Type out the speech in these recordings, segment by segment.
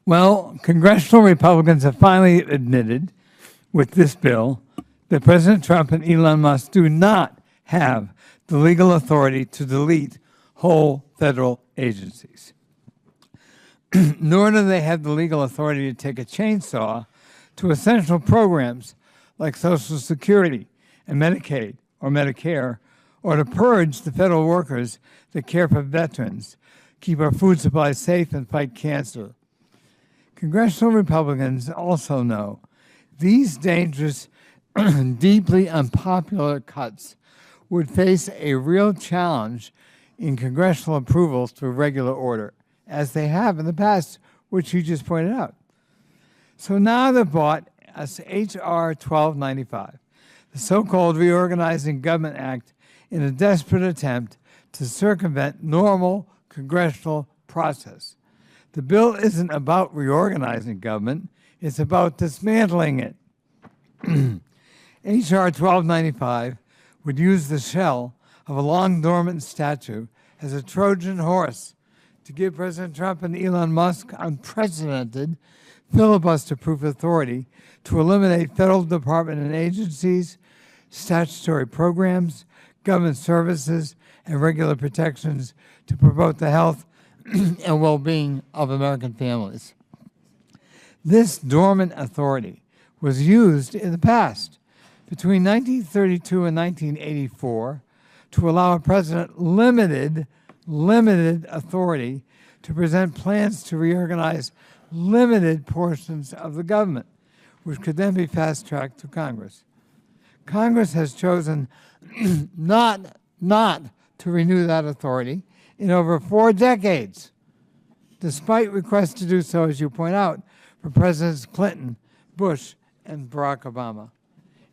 Well, congressional Republicans have finally admitted with this bill that President Trump and Elon Musk do not have the legal authority to delete whole federal agencies. Nor do they have the legal authority to take a chainsaw to essential programs like Social Security and Medicaid or Medicare, or to purge the federal workers that care for veterans, keep our food supply safe, and fight cancer. Congressional Republicans also know these dangerous, deeply unpopular cuts would face a real challenge in congressional approval through regular order, as they have in the past, which you just pointed out. So now they've bought us H.R. 1295, the so-called Reorganizing Government Act, in a desperate attempt to circumvent normal congressional process. The bill isn't about reorganizing government, it's about dismantling it. H.R. 1295 would use the shell of a long dormant statute as a Trojan horse to give President Trump and Elon Musk unprecedented filibuster-proof authority to eliminate federal department and agencies, statutory programs, government services, and regular protections to promote the health and well-being of American families. This dormant authority was used in the past, between 1932 and 1984, to allow a president limited authority to present plans to reorganize limited portions of the government, which could then be fast-tracked to Congress. Congress has chosen not to renew that authority in over 4 decades, despite requests to do so, as you point out, from Presidents Clinton, Bush, and Barack Obama.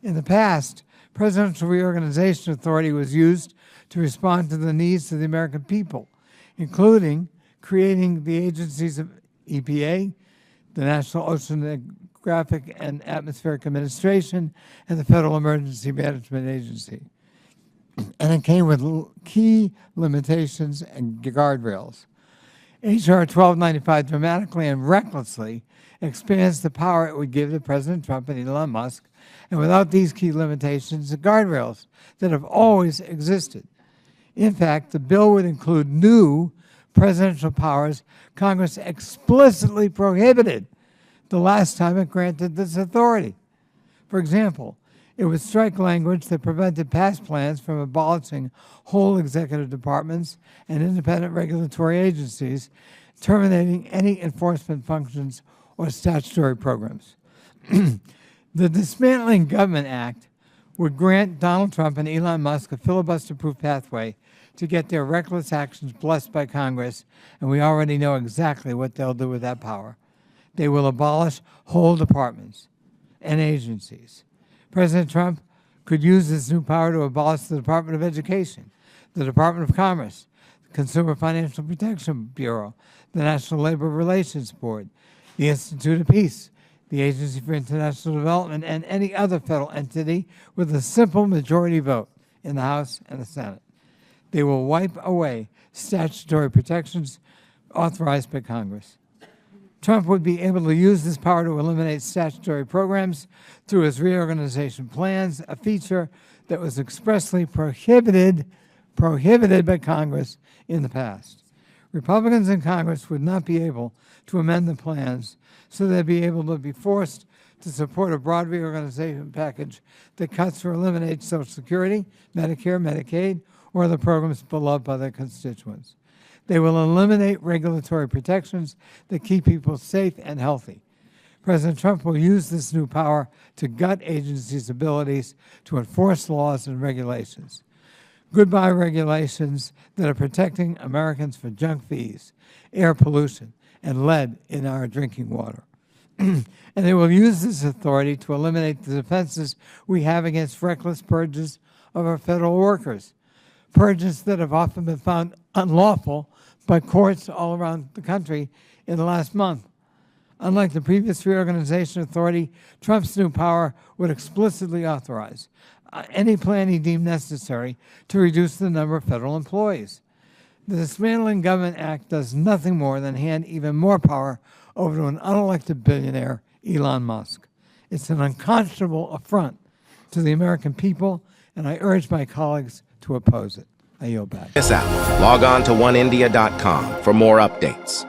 In the past, presidential reorganization authority was used to respond to the needs of the American people, including creating the agencies of EPA, the National Oceanographic and Atmospheric Administration, and the Federal Emergency Management Agency. And it came with key limitations and guardrails. H.R. 1295 dramatically and recklessly expands the power it would give to President Trump and Elon Musk, and without these key limitations and guardrails that have always existed. In fact, the bill would include new presidential powers Congress explicitly prohibited the last time it granted this authority. For example, it would strike language that prevented past plans from abolishing whole executive departments and independent regulatory agencies, terminating any enforcement functions or statutory programs. The Dismantling Government Act would grant Donald Trump and Elon Musk a filibuster-proof pathway to get their reckless actions blessed by Congress, and we already know exactly what they'll do with that power. They will abolish whole departments and agencies. President Trump could use this new power to abolish the Department of Education, the Department of Commerce, the Consumer Financial Protection Bureau, the National Labor Relations Board, the Institute of Peace, the Agency for International Development, and any other federal entity with a simple majority vote in the House and the Senate. They will wipe away statutory protections authorized by Congress. Trump would be able to use this power to eliminate statutory programs through his reorganization plans, a feature that was expressly prohibited by Congress in the past. Republicans in Congress would not be able to amend the plans, so they'd be able to be forced to support a broad reorganization package that cuts or eliminates Social Security, Medicare, Medicaid, or other programs beloved by their constituents. They will eliminate regulatory protections that keep people safe and healthy. President Trump will use this new power to gut agencies' abilities to enforce laws and regulations. Goodbye regulations that are protecting Americans from junk fees, air pollution, and lead in our drinking water. And they will use this authority to eliminate the defenses we have against reckless purges of our federal workers, purges that have often been found unlawful by courts all around the country in the last month. Unlike the previous reorganization authority, Trump's new power would explicitly authorize any plan he deemed necessary to reduce the number of federal employees. The Dismantling Government Act does nothing more than hand even more power over to an unelected billionaire, Elon Musk. It's an unconscionable affront to the American people, and I urge my colleagues to oppose it. I yield back. Log on to oneindia.com for more updates.